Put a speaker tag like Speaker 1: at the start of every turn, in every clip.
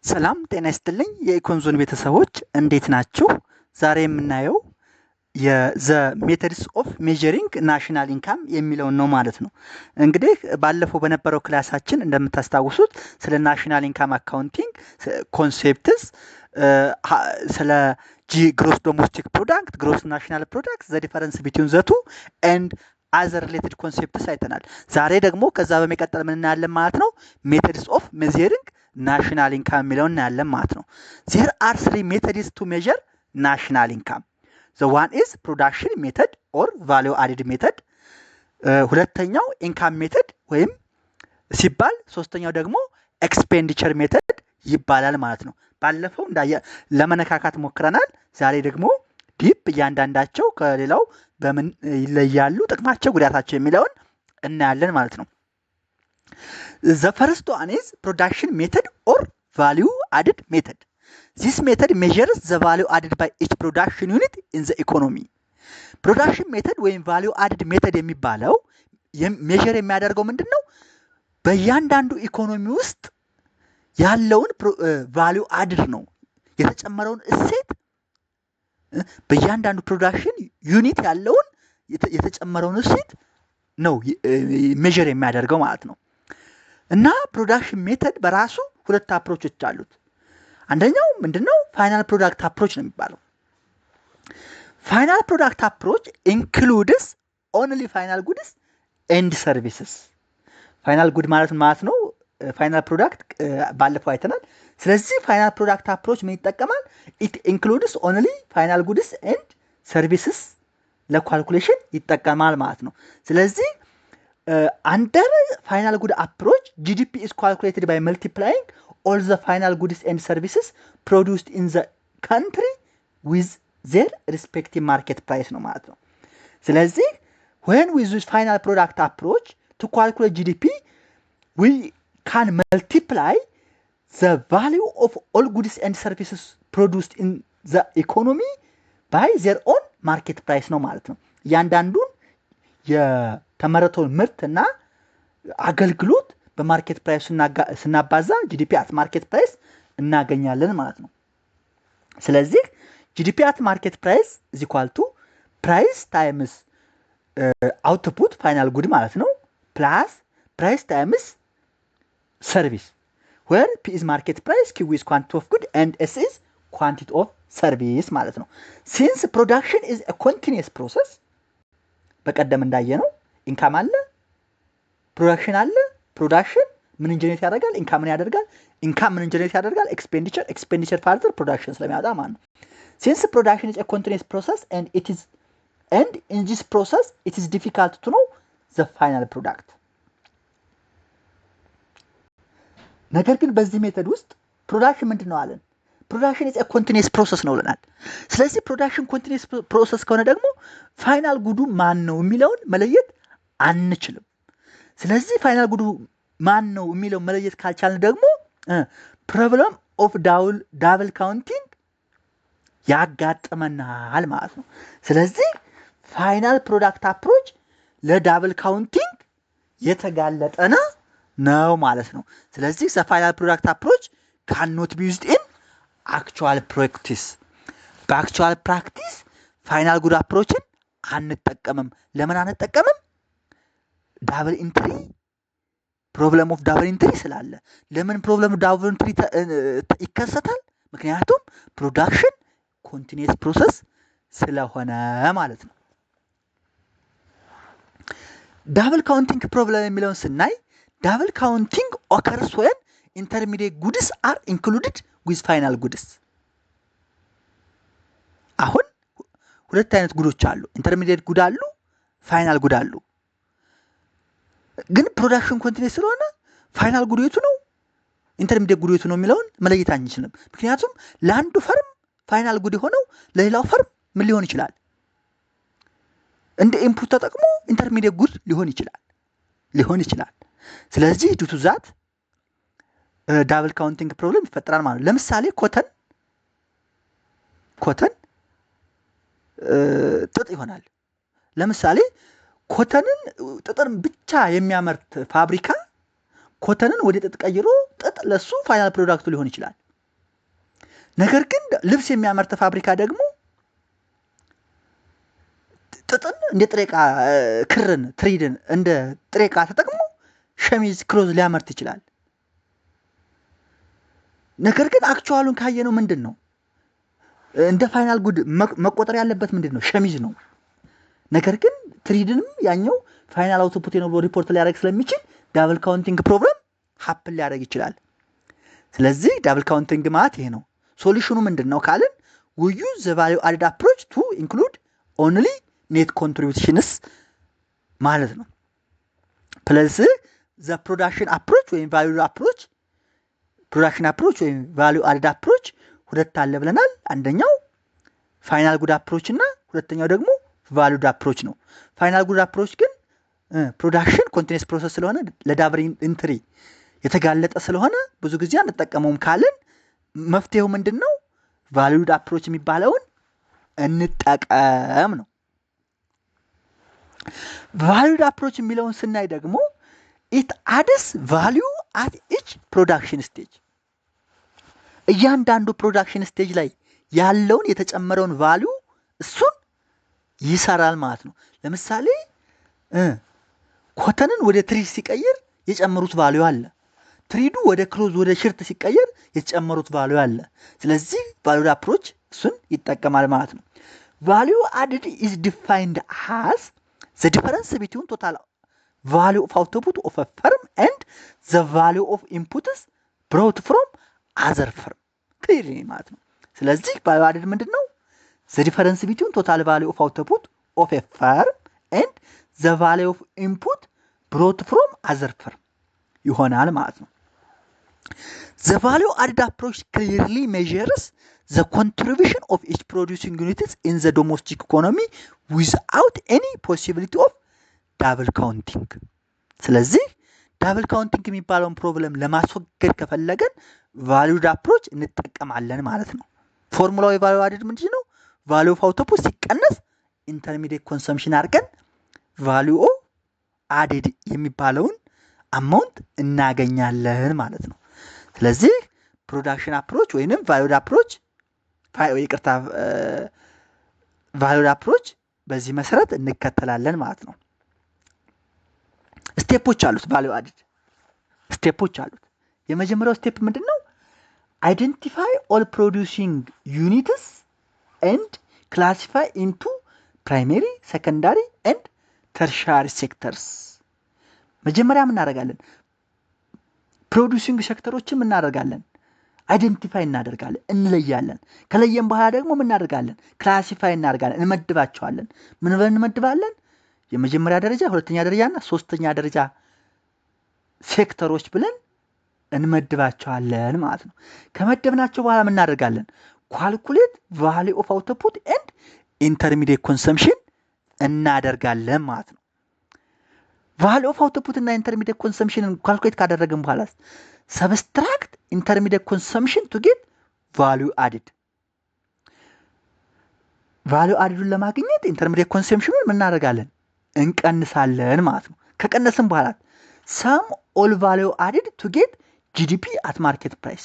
Speaker 1: ሰላም ጤና ይስጥልኝ የኢኮንዞን ቤተሰቦች እንዴት ናችሁ? ዛሬ የምናየው የዘ ሜተድስ ኦፍ ሜዠሪንግ ናሽናል ኢንካም የሚለውን ነው ማለት ነው። እንግዲህ ባለፈው በነበረው ክላሳችን እንደምታስታውሱት ስለ ናሽናል ኢንካም አካውንቲንግ ኮንሴፕትስ፣ ስለ ግሮስ ዶሜስቲክ ፕሮዳክት፣ ግሮስ ናሽናል ፕሮዳክት፣ ዘ ዲፈረንስ ቢትዊን ዘ ቱ ኤንድ አዘር ሪሌትድ ኮንሴፕትስ አይተናል። ዛሬ ደግሞ ከዛ በመቀጠል ምን እናያለን ማለት ነው? ሜተድስ ኦፍ ሜዠሪንግ ናሽናል ኢንካም የሚለውን እናያለን ማለት ነው። ዜር አር ስሪ ሜተድስ ቱ ሜዠር ናሽናል ኢንካም። ዘ ዋን ኢዝ ፕሮዳክሽን ሜተድ ኦር ቫሊዩ አድድ ሜተድ፣ ሁለተኛው ኢንካም ሜተድ ወይም ሲባል፣ ሶስተኛው ደግሞ ኤክስፔንዲቸር ሜተድ ይባላል ማለት ነው። ባለፈው ለመነካካት ሞክረናል። ዛሬ ደግሞ ዲፕ እያንዳንዳቸው ከሌላው በምን ይለያሉ፣ ጥቅማቸው፣ ጉዳታቸው የሚለውን እናያለን ማለት ነው። The first one is production method or value added method. This method measures the value added by each production unit in the economy. Production method ወይም value added method የሚባለው ሜዠር የሚያደርገው ምንድን ነው? በእያንዳንዱ ኢኮኖሚ ውስጥ ያለውን value added ነው፣ የተጨመረውን እሴት በእያንዳንዱ ፕሮዳክሽን ዩኒት ያለውን የተጨመረውን እሴት ነው ሜዠር የሚያደርገው ማለት ነው። እና ፕሮዳክሽን ሜተድ በራሱ ሁለት አፕሮቾች አሉት። አንደኛው ምንድነው? ፋይናል ፕሮዳክት አፕሮች ነው የሚባለው። ፋይናል ፕሮዳክት አፕሮች ኢንክሉድስ ኦንሊ ፋይናል ጉድስ ኤንድ ሰርቪስስ። ፋይናል ጉድ ማለት ነው ፋይናል ፕሮዳክት ባለፈው አይተናል። ስለዚህ ፋይናል ፕሮዳክት አፕሮች ምን ይጠቀማል? ኢት ኢንክሉድስ ኦንሊ ፋይናል ጉድስ ኤንድ ሰርቪስስ ለካልኩሌሽን ይጠቀማል ማለት ነው። ስለዚህ under final good approach, GDP is calculated by multiplying all the final goods and services produced in the country with their respective market price ነው ማለት ነው። ስለዚህ when we use final product approach to calculate GDP, we can multiply the value of all goods and services produced in the economy by their own market price ነው ማለት ነው። እያንዳንዱን የተመረተውን ምርትና አገልግሎት በማርኬት ፕራይስ ስናባዛ ጂዲፒ አት ማርኬት ፕራይስ እናገኛለን ማለት ነው። ስለዚህ ጂዲፒ አት ማርኬት ፕራይስ ኢዝ ኢኳል ቱ ፕራይስ ታይምስ አውትፑት ፋይናል ጉድ ማለት ነው ፕላስ ፕራይስ ታይምስ ሰርቪስ ዌር ፒ ኢዝ ማርኬት ፕራይስ፣ ኪው ኢዝ ኳንቲቲ ኦፍ ጉድ ኤንድ ኤስ ኢዝ ኳንቲቲ ኦፍ ሰርቪስ ማለት ነው። ሲንስ ፕሮዳክሽን ኢዝ አ ኮንቲኒየስ ፕሮሰስ፣ በቀደም እንዳየ ነው ኢንካም አለ፣ ፕሮዳክሽን አለ። ፕሮዳክሽን ምን ጀነሬት ያደርጋል? ኢንካምን ያደርጋል። ኢንካም ምን ጀነሬት ያደርጋል? ኤክስፔንዲቸር ፋርዘር ፕሮዳክሽን ስለሚያወጣ ማለት ነው። ሲንስ ፕሮዳክሽን ኢዝ አ ኮንቲኒየስ ፕሮሰስ ኤንድ ኢን ዚስ ፕሮሰስ ኢት ኢዝ ዲፊካልት ቱ ኖው ዘ ፋይናል ፕሮዳክት። ነገር ግን በዚህ ሜተድ ውስጥ ፕሮዳክሽን ምንድን ነው አለን? ፕሮዳክሽን ኢዝ አ ኮንቲኒየስ ፕሮሰስ ነው ብለናል። ስለዚህ ፕሮዳክሽን ኮንቲኒየስ ፕሮሰስ ከሆነ ደግሞ ፋይናል ጉዱ ማን ነው የሚለውን መለየት አንችልም። ስለዚህ ፋይናል ጉዱ ማን ነው የሚለው መለየት ካልቻልን ደግሞ ፕሮብለም ኦፍ ዳብል ካውንቲንግ ያጋጥመናል ማለት ነው። ስለዚህ ፋይናል ፕሮዳክት አፕሮች ለዳብል ካውንቲንግ የተጋለጠ ነው ማለት ነው። ስለዚህ ዘ ፋይናል ፕሮዳክት አፕሮች ካንኖት ቢ ዩዝድ ኢን አክቹዋል ፕራክቲስ። በአክቹዋል ፕራክቲስ ፋይናል ጉድ አፕሮችን አንጠቀምም። ለምን አንጠቀምም? ዳብል ኢንትሪ ፕሮብለም ኦፍ ዳብል ኢንትሪ ስላለ። ለምን ፕሮብለም ዳብል ኢንትሪ ይከሰታል? ምክንያቱም ፕሮዳክሽን ኮንቲኒየስ ፕሮሰስ ስለሆነ ማለት ነው። ዳብል ካውንቲንግ ፕሮብለም የሚለውን ስናይ ዳብል ካውንቲንግ ኦከርስ ወን ኢንተርሚዲየት ጉድስ አር ኢንክሉድድ ዊዝ ፋይናል ጉድስ። አሁን ሁለት አይነት ጉዶች አሉ። ኢንተርሚዲየት ጉድ አሉ፣ ፋይናል ጉድ አሉ። ግን ፕሮዳክሽን ኮንቲኒየስ ስለሆነ ፋይናል ጉድ የቱ ነው ኢንተርሚዲየት ጉድ የቱ ነው የሚለውን መለየት አንችልም። ምክንያቱም ለአንዱ ፈርም ፋይናል ጉድ የሆነው ለሌላው ፈርም ምን ሊሆን ይችላል? እንደ ኢንፑት ተጠቅሞ ኢንተርሚዲየት ጉድ ሊሆን ይችላል። ስለዚህ ዱቱ ዛት ዳብል ካውንቲንግ ፕሮብለም ይፈጠራል ማለት ነው። ለምሳሌ ኮተን ጥጥ ይሆናል። ለምሳሌ ኮተንን ጥጥን ብቻ የሚያመርት ፋብሪካ ኮተንን ወደ ጥጥ ቀይሮ ጥጥ ለሱ ፋይናል ፕሮዳክቱ ሊሆን ይችላል። ነገር ግን ልብስ የሚያመርት ፋብሪካ ደግሞ ጥጥን እንደ ጥሬ ዕቃ ክርን ትሪድን እንደ ጥሬ ዕቃ ተጠቅሞ ሸሚዝ ክሎዝ ሊያመርት ይችላል። ነገር ግን አክቹዋሉን ካየነው ምንድን ነው እንደ ፋይናል ጉድ መቆጠር ያለበት ምንድን ነው? ሸሚዝ ነው። ነገር ግን ትሪድንም ያኛው ፋይናል አውትፑት ነው ብሎ ሪፖርት ሊያደርግ ስለሚችል ዳብል ካውንቲንግ ፕሮብለም ሀፕን ሊያደርግ ይችላል። ስለዚህ ዳብል ካውንቲንግ ማለት ይሄ ነው። ሶሉሽኑ ምንድን ነው ካልን we use the value added approach to include only net contributions ማለት ነው። ፕለስ the production approach ወይም value approach ፕሮዳክሽን አፕሮች ወይም ቫልዩ አድድ አፕሮች ሁለት አለ ብለናል። አንደኛው ፋይናል ጉድ አፕሮች እና ሁለተኛው ደግሞ ቫልዩድ አፕሮች ነው። ፋይናል ጉድ አፕሮች ግን ፕሮዳክሽን ኮንቲኒየስ ፕሮሰስ ስለሆነ ለዳብል ኢንትሪ የተጋለጠ ስለሆነ ብዙ ጊዜ አንጠቀመውም ካልን መፍትሄው ምንድን ነው? ቫልዩድ አፕሮች የሚባለውን እንጠቀም ነው። ቫልዩድ አፕሮች የሚለውን ስናይ ደግሞ ኢት አድስ ቫልዩ አት ኢች ፕሮዳክሽን ስቴጅ እያንዳንዱ ፕሮዳክሽን ስቴጅ ላይ ያለውን የተጨመረውን ቫልዩ እሱን ይሰራል ማለት ነው። ለምሳሌ ኮተንን ወደ ትሪድ ሲቀይር የጨመሩት ቫልዩ አለ። ትሪዱ ወደ ክሎዝ ወደ ሽርት ሲቀየር የተጨመሩት ቫልዩ አለ። ስለዚህ ቫልዩድ አፕሮች እሱን ይጠቀማል ማለት ነው። ቫልዩ አድድ ኢዝ ዲፋይንድ አስ ዘ ዲፈረንስ ቢትዊን ቶታል ቫልዩ ኦፍ አውትፑት ኦፍ አ ፈርም ኤንድ ዘ ቫልዩ ኦፍ ኢንፑትስ ብሮት ፍሮም አዘር ፈርም ክሊር ማለት ነው። ስለዚህ ቫልዩ አድድ ምንድን ነው? ዘ ዲፈረንስ ቢትዊን ቶታል ቫልዩ ኦፍ አውትፑት ኦፍ አ ፈርም ኤንድ ዘ ቫልዩ ኦፍ ኢንፑት ብሮት ፍሮም አዘር ፈርም ይሆናል ማለት ነው። ዘ ቫልዩ አድድ አፕሮች ክሊርሊ ሜዥርስ ዘ ኮንትሪቢሽን ኦፍ ኢች ፕሮዲውሲንግ ዩኒትስ ኢን ዘ ዶሜስቲክ ኢኮኖሚ ዊዝአውት ኤኒ ፖሲቢሊቲ ኦፍ ዳብል ካውንቲንግ። ስለዚህ ዳብል ካውንቲንግ የሚባለውን ፕሮብለም ለማስወገድ ከፈለገን ቫልዩድ አፕሮች እንጠቀማለን ማለት ነው። ፎርሙላው የቫልዩ አድድ ምንድን ነው? ቫልዩ ኦፍ አውትፑት ሲቀነስ ኢንተርሚዲየት ኮንሰምሽን አድርገን ቫልዩ ኦፍ አድድ የሚባለውን አማውንት እናገኛለን ማለት ነው። ስለዚህ ፕሮዳክሽን አፕሮች ወይንም ቫልዩድ አፕሮች ቫልዩድ አፕሮች በዚህ መሰረት እንከተላለን ማለት ነው። ስቴፖች አሉት። ቫልዩ አድድ ስቴፖች አሉት። የመጀመሪያው ስቴፕ ምንድን ነው? አይደንቲፋይ ኦል ፕሮዲውሲንግ ዩኒትስ ኤንድ ክላሲፋይ ኢንቱ ፕራይሜሪ ሰከንዳሪ ኤንድ ተርሻሪ ሴክተርስ። መጀመሪያ ምናደርጋለን? ፕሮዲውሲንግ ሴክተሮችን ምናደርጋለን? አይደንቲፋይ እናደርጋለን፣ እንለያለን። ከለየን በኋላ ደግሞ ምናደርጋለን? ክላሲፋይ እናደርጋለን፣ እንመድባቸዋለን። ምን ብለን እንመድባለን? የመጀመሪያ ደረጃ፣ ሁለተኛ ደረጃ እና ሶስተኛ ደረጃ ሴክተሮች ብለን እንመድባቸዋለን ማለት ነው። ከመደብናቸው በኋላ ምን እናደርጋለን? ኳልኩሌት ቫልዩ ኦፍ አውትፑት ኤንድ ኢንተርሚዲየት ኮንሰምሽን እናደርጋለን ማለት ነው። ቫልዩ ኦፍ አውትፑት እና ኢንተርሚዲየት ኮንሰምሽንን ኳልኩሌት ካደረግን በኋላ ሰብስትራክት ኢንተርሚዲየት ኮንሰምሽን ቱ ጌት ቫልዩ አድድ። ቫልዩ አድዱን ለማግኘት ኢንተርሚዲየት ኮንሰምሽኑን ምን እናደርጋለን? እንቀንሳለን ማለት ነው። ከቀነስን በኋላ ሰም ኦል ቫልዩ አድድ ቱ ጌት ጂዲፒ አት ማርኬት ፕራይስ።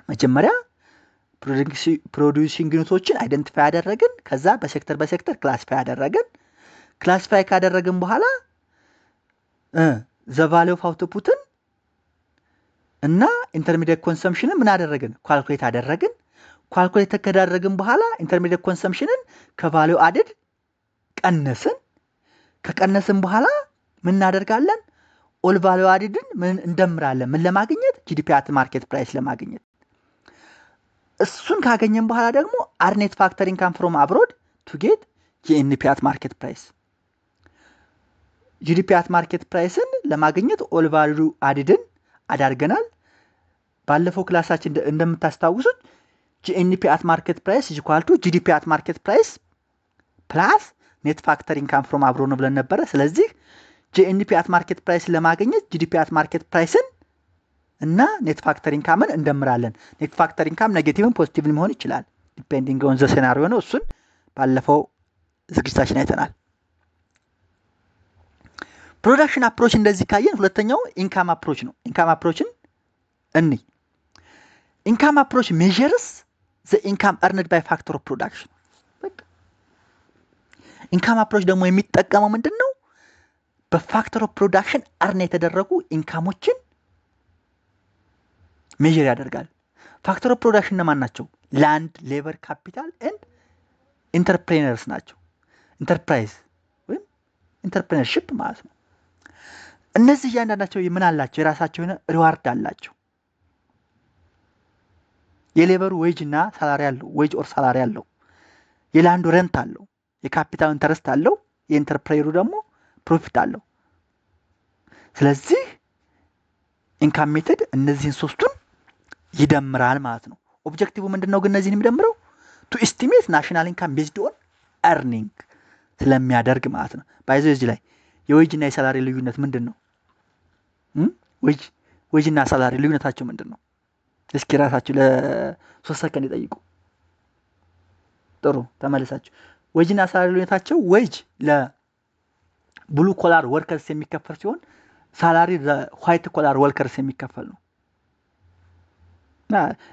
Speaker 1: መጀመሪያ ፕሮዲውሲንግ ዩኒቶችን አይደንቲፋይ ያደረግን፣ ከዛ በሴክተር ክላሲፋይ ያደረግን። ክላሲፋይ ካደረግን በኋላ ዘ ቫልዩ ኦፍ አውትፑትን እና ኢንተርሚዲየት ኮንሰምሽንን ምን አደረግን? ኳልኩሌት አደረግን። ኳልኩሌት ካደረግን በኋላ ኢንተርሚዲየት ኮንሰምሽንን ከቫልዩ አድድ ቀነስን። ከቀነስን በኋላ ምን እናደርጋለን? ኦል ቫልዩ አድድን ምን እንደምራለን? ምን ለማግኘት? ጂዲፒ አት ማርኬት ፕራይስ ለማግኘት። እሱን ካገኘን በኋላ ደግሞ አርኔት ፋክተር ኢንካም ፍሮም አብሮድ ቱ ጌት ጂኤንፒ አት ማርኬት ፕራይስ። ጂዲፒ አት ማርኬት ፕራይስን ለማግኘት ኦል ቫልዩ አድድን አዳርገናል። ባለፈው ክላሳችን እንደምታስታውሱት ጂኤንፒ አት ማርኬት ፕራይስ ኢዝ ኢኳል ቱ ጂዲፒ አት ማርኬት ፕራይስ ፕላስ ኔት ፋክተር ኢንካም ፍሮም አብሮድ ነው ብለን ነበረ። ስለዚህ ጂኤንፒ አት ማርኬት ፕራይስን ለማግኘት ጂዲፒ አት ማርኬት ፕራይስን እና ኔት ፋክተር ኢንካምን እንደምራለን። ኔት ፋክተር ኢንካም ኔጌቲቭን ፖዚቲቭን መሆን ይችላል፣ ዲፔንዲንግ ኦን ዘ ሴናሪዮ ነው። እሱን ባለፈው ዝግጅታችን አይተናል። ፕሮዳክሽን አፕሮች እንደዚህ ካየን፣ ሁለተኛው ኢንካም አፕሮች ነው። ኢንካም አፕሮችን እንይ። ኢንካም አፕሮች ሜዠርስ ዘ ኢንካም እርንድ ባይ ፋክተር ኦፍ ፕሮዳክሽን። ኢንካም አፕሮች ደግሞ የሚጠቀመው ምንድን ነው? በፋክተር ኦፍ ፕሮዳክሽን እርን የተደረጉ ኢንካሞችን ሜዠር ያደርጋል። ፋክተር ኦፍ ፕሮዳክሽን እነማን ናቸው? ላንድ፣ ሌበር፣ ካፒታል ኤንድ ኢንተርፕሬነርስ ናቸው። ኢንተርፕራይዝ ወይም ኢንተርፕሬነርሺፕ ማለት ነው። እነዚህ እያንዳንዳቸው ምን አላቸው? የራሳቸው የሆነ ሪዋርድ አላቸው። የሌበሩ ዌጅ እና ሳላሪ አለው፣ ዌጅ ኦር ሳላሪ አለው። የላንዱ ረንት አለው፣ የካፒታል ኢንተረስት አለው፣ የኢንተርፕራይሩ ደግሞ ፕሮፊት አለው። ስለዚህ ኢንካም ሜተድ እነዚህን ሶስቱን ይደምራል ማለት ነው። ኦብጀክቲቭ ምንድነው ግን እነዚህን የሚደምረው? ቱ ኤስቲሜት ናሽናል ኢንካም ቤዝድ ኦን ኤርኒንግ ስለሚያደርግ ማለት ነው። ባይዘው እዚህ ላይ የዌጅ እና የሳላሪ ልዩነት ምንድን ነው? ዌጅ እና ሳላሪ ልዩነታቸው ምንድን ነው? እስኪ ራሳችሁ ለ3 ሰከንድ ይጠይቁ። ጥሩ ተመልሳችሁ። ዌጅ እና ሳላሪ ልዩነታቸው ዌጅ ለብሉ ኮላር ወርከርስ የሚከፈል ሲሆን ሳላሪ ለዋይት ኮላር ወርከርስ የሚከፈል ነው።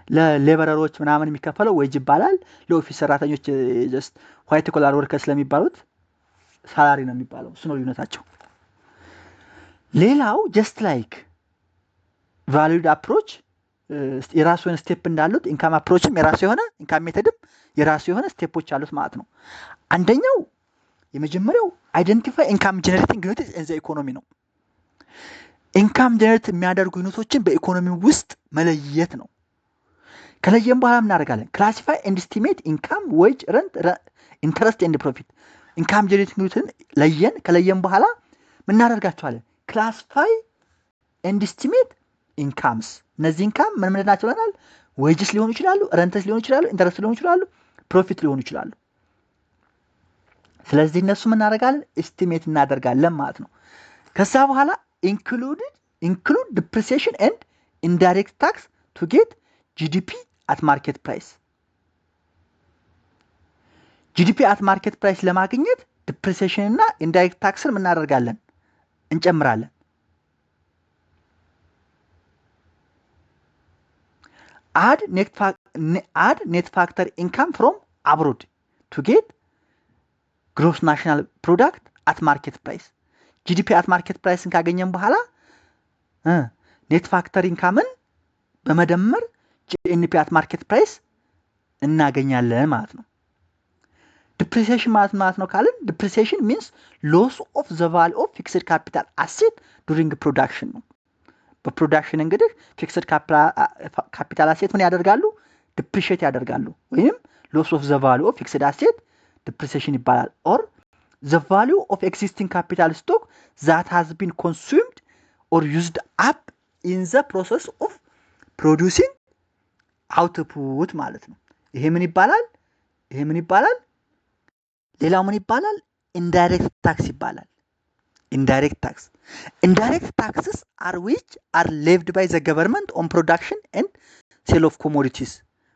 Speaker 1: ለሌበረሮች ምናምን የሚከፈለው ዌጅ ይባላል። ለኦፊስ ሰራተኞች ጀስት ዋይት ኮላር ወርከርስ ስለሚባሉት ሳላሪ ነው የሚባለው። እሱ ነው ልዩነታቸው። ሌላው ጀስት ላይክ ቫሊዩድ አፕሮች የራሱ የሆነ ስቴፕ እንዳሉት ኢንካም አፕሮችም የራሱ የሆነ ኢንካም ሜተድም የራሱ የሆነ ስቴፖች አሉት ማለት ነው። አንደኛው የመጀመሪያው አይደንቲፋይ ኢንካም ጀነሬቲንግ ዩኒትስ ኢን ዘ ኢኮኖሚ ነው። ኢንካም ጀነሬት የሚያደርጉ ዩኒቶችን በኢኮኖሚ ውስጥ መለየት ነው። ከለየም በኋላ እናደርጋለን ክላሲፋይ ኤንድ ኤስቲሜት ኢንካም፣ ዌጅ፣ ረንት፣ ኢንተረስት ኤንድ ፕሮፊት። ኢንካም ጀነሬቲንግ ዩኒትን ለየን። ከለየም በኋላ ምን እናደርጋቸዋለን? ክላሲፋይ ኤንድ ኤስቲሜት ኢንካምስ። እነዚህ ኢንካም ምን ምን ናቸው ብለናል? ዌጅስ ሊሆኑ ይችላሉ፣ ረንትስ ሊሆኑ ይችላሉ፣ ኢንተረስት ሊሆኑ ይችላሉ፣ ፕሮፊት ሊሆኑ ይችላሉ። ስለዚህ እነሱ ምን እናደርጋለን? ኤስቲሜት እናደርጋለን ማለት ነው። ከዛ በኋላ ኢንክሉድ ዲፕሪሲዬሽን ኤንድ ኢንዳይሬክት ታክስ ቱ ጌት ጂዲፒ አት ማርኬት ፕራይስ። ጂዲፒ አት ማርኬት ፕራይስ ለማግኘት ዲፕሪሲዬሽን እና ኢንዳይሬክት ታክስን ምን እናደርጋለን? እንጨምራለን። አድ ኔት ፋክተር ኢንካም ፍሮም አብሮድ ቱ ጌት ግሮስ ናሽናል ፕሮዳክት አት ማርኬት ፕራይስ። ጂዲፒ አት ማርኬት ፕራይስን ካገኘን በኋላ ኔት ፋክተር ኢንካምን በመደመር ጂኤንፒ አት ማርኬት ፕራይስ እናገኛለን ማለት ነው። ዲፕሪሲዬሽን ማለት ነው ካልን ዲፕሪሲዬሽን ሚንስ ሎስ ኦፍ ዘ ቫልዩ ኦፍ ፊክስድ ካፒታል አሴት ዱሪንግ ፕሮዳክሽን ነው። በፕሮዳክሽን እንግዲህ ፊክስድ ካፒታል አሴት ምን ያደርጋሉ? ዲፕሪሺየት ያደርጋሉ። ወይም ሎስ ኦፍ ዘ ቫልዩ ኦፍ ፊክስድ አሴት ዲፕሪሲዬሽን ይባላል። ኦር the value of existing capital stock that has been consumed or used up in the process of producing output ማለት ነው። ይሄ ምን ይባላል? ሌላው ምን ይባላል? ኢንዳይሬክት ታክስ ይባላል። ኢንዳይሬክት taxes are which are levied by the government on production and sale of commodities.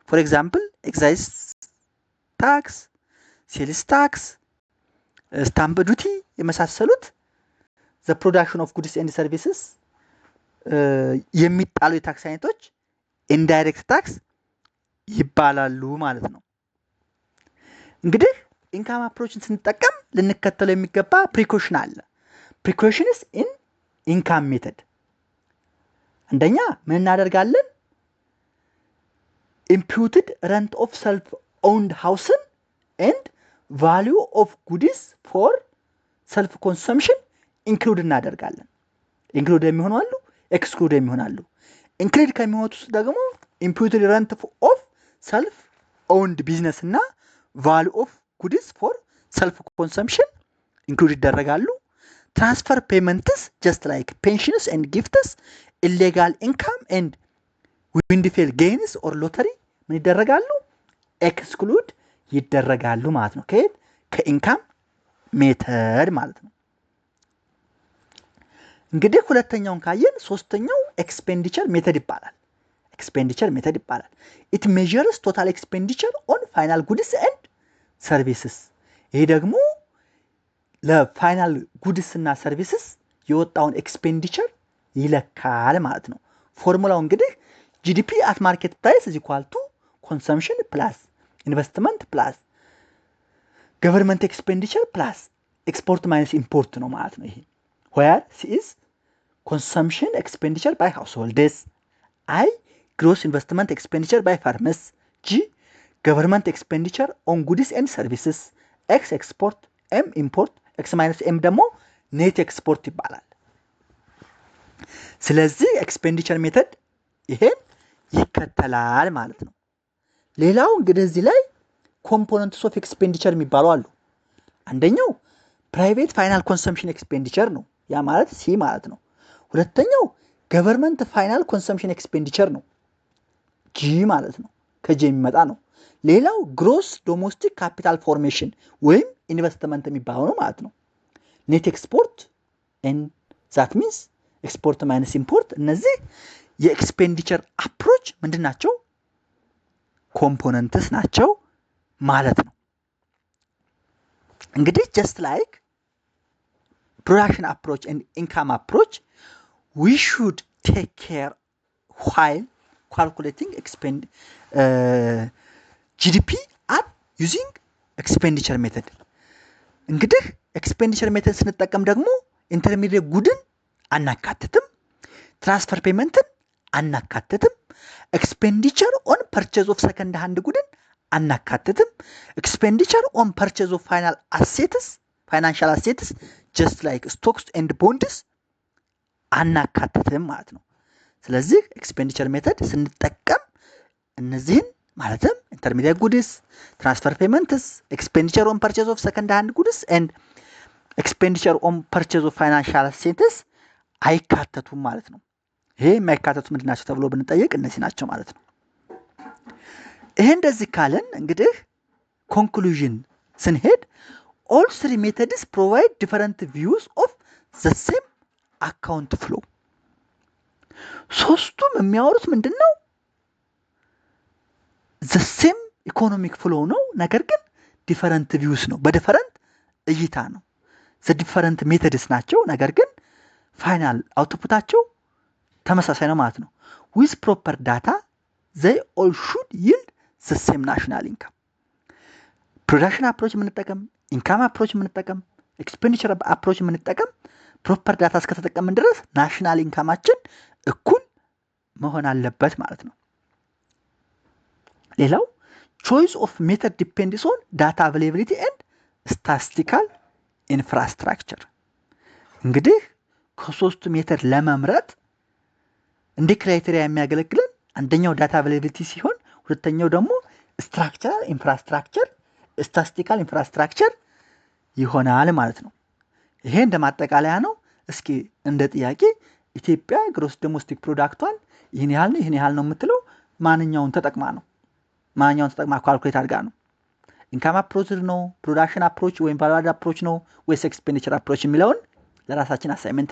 Speaker 1: For example, excise tax, sales tax, ስታምፕ ዱቲ የመሳሰሉት ዘ ፕሮዳክሽን ኦፍ ጉድስ ኤንድ ሰርቪስስ የሚጣሉ የታክስ አይነቶች ኢንዳይሬክት ታክስ ይባላሉ ማለት ነው። እንግዲህ ኢንካም አፕሮችን ስንጠቀም ልንከተለው የሚገባ ፕሪኮሽን አለ። ፕሪኮሽንስ ኢን ኢንካም ሜተድ አንደኛ ምን እናደርጋለን? ኢምፑትድ ረንት ኦፍ ሰልፍ ኦውንድ ሃውስን ኤንድ ቫሊዩ ኦፍ ጉድስ ፎር ሰልፍ ኮንሰምሽን ኢንክሉድ እናደርጋለን። ኢንክሉድ የሚሆኑ አሉ፣ ኤክስክሉድ የሚሆኑ አሉ። ኢንክሉድ ከሚሆኑት ውስጥ ደግሞ ኢምፑትድ ረንት ኦፍ ሰልፍ ኦውንድ ቢዝነስ እና ቫሊዩ ኦፍ ጉድስ ፎር ሰልፍ ኮንሰምሽን ኢንክሉድ ይደረጋሉ። ትራንስፈር ፔመንትስ ጀስት ላይክ ፔንሽንስ ኤንድ ጊፍትስ፣ ኢሌጋል ኢንካም ኤንድ ዊንድፌል ጌይንስ ኦር ሎተሪ ምን ይደረጋሉ? ኤክስክሉድ ይደረጋሉ ማለት ነው። ከየት? ከኢንካም ሜተድ ማለት ነው። እንግዲህ ሁለተኛውን ካየን ሶስተኛው ኤክስፔንዲቸር ሜተድ ይባላል። ኢት ሜዠርስ ቶታል ኤክስፔንዲቸር ኦን ፋይናል ጉድስ ኤንድ ሰርቪስስ። ይሄ ደግሞ ለፋይናል ጉድስ እና ሰርቪስስ የወጣውን ኤክስፔንዲቸር ይለካል ማለት ነው። ፎርሙላው እንግዲህ ጂዲፒ at market price is equal to consumption plus investment plus government expenditure plus export minus import ነው ማለት ነው ይሄ። where C is consumption expenditure by households, I gross investment expenditure by firms, G government expenditure on goods and services, X export, M import, X minus M ደግሞ net export ይባላል። ስለዚህ ኤክስፔንዲቸር ሜተድ ይሄን ይከተላል ማለት ነው። ሌላው እንግዲህ እዚህ ላይ ኮምፖነንትስ ኦፍ ኤክስፔንዲቸር የሚባሉ አሉ። አንደኛው ፕራይቬት ፋይናል ኮንሰምፕሽን ኤክስፔንዲቸር ነው። ያ ማለት ሲ ማለት ነው። ሁለተኛው ገቨርንመንት ፋይናል ኮንሰምፕሽን ኤክስፔንዲቸር ነው። ጂ ማለት ነው። ከጂ የሚመጣ ነው። ሌላው ግሮስ ዶሜስቲክ ካፒታል ፎርሜሽን ወይም ኢንቨስትመንት የሚባለው ነው ማለት ነው። ኔት ኤክስፖርት ኤንድ ዛት ሚንስ ኤክስፖርት ማይነስ ኢምፖርት። እነዚህ የኤክስፔንዲቸር አፕሮች ምንድን ናቸው? ኮምፖነንትስ ናቸው ማለት ነው። እንግዲህ just like production approach and income approach, we should take care while calculating GDP at using expenditure method. እንግዲህ ኤክስፔንዲቸር ሜተድ ስንጠቀም ደግሞ ኢንተርሚዲየት ጉድን አናካትትም፣ ትራንስፈር ፔመንትን አናካትትም፣ ኤክስፔንዲቸር ኦን ፐርቼዝ ኦፍ ሰከንድ ሃንድ ጉድን አናካትትም፣ ኤክስፔንዲቸር ኦን ፐርቼዝ ኦፍ ፋይናንሻል አሴትስ ጀስት ላይክ ስቶክስ ኤንድ ቦንድስ አናካትትም ማለት ነው። ስለዚህ ኤክስፔንዲቸር ሜተድ ስንጠቀም እነዚህን ማለትም ኢንተርሚዲየት ጉድስ፣ ትራንስፈር ፔመንትስ፣ ኤክስፔንዲቸር ኦን ፐርቼዝ ኦፍ ሰከንድ ሃንድ ጉድስ ኤንድ ኤክስፔንዲቸር ኦን ፐርቼዝ ኦፍ ፋይናንሻል አሴትስ አይካተቱም ማለት ነው። ይሄ የማይካተቱ ምንድን ናቸው ተብሎ ብንጠየቅ እነዚህ ናቸው ማለት ነው። ይሄ እንደዚህ ካለን እንግዲህ ኮንክሉዥን ስንሄድ all three methods provide different views of the same account flow። ሶስቱም የሚያወሩት ምንድን ነው? the same economic flow ነው፣ ነገር ግን different views ነው፣ በዲፈረንት እይታ ነው። the different methods ናቸው፣ ነገር ግን ፋይናል አውትፑታቸው ተመሳሳይ ነው ማለት ነው። with proper data they all should yield the same national income። ፕሮዳክሽን አፕሮች የምንጠቀም፣ ኢንካም አፕሮች የምንጠቀም፣ ኤክስፔንዲቸር አፕሮች የምንጠቀም ፕሮፐር ዳታ እስከተጠቀምን ድረስ ናሽናል ኢንካማችን እኩል መሆን አለበት ማለት ነው። ሌላው ቾይስ ኦፍ ሜተድ ዲፔንድስ ኦን ዳታ አቬይላቢሊቲ ኤንድ ስታቲስቲካል ኢንፍራስትራክቸር። እንግዲህ ከሶስቱ ሜተድ ለመምረጥ እንደ ክራይቴሪያ የሚያገለግለን አንደኛው ዳታ አቬይላቢሊቲ ሲሆን ሁለተኛው ደግሞ ስትራክቸራል ኢንፍራስትራክቸር ስታቲስቲካል ኢንፍራስትራክቸር ይሆናል ማለት ነው። ይሄ እንደ ማጠቃለያ ነው። እስኪ እንደ ጥያቄ ኢትዮጵያ ግሮስ ዶሜስቲክ ፕሮዳክቷን ይህን ያህል ነው የምትለው ማንኛውን ተጠቅማ ነው? ማንኛውን ተጠቅማ ካልኩሌት አድርጋ ነው? ኢንካም አፕሮች ነው፣ ፕሮዳክሽን አፕሮች ወይም ቫልዩ አድ አፕሮች ነው ወይስ ኤክስፔንዲቸር አፕሮች የሚለውን ለራሳችን አሳይመንት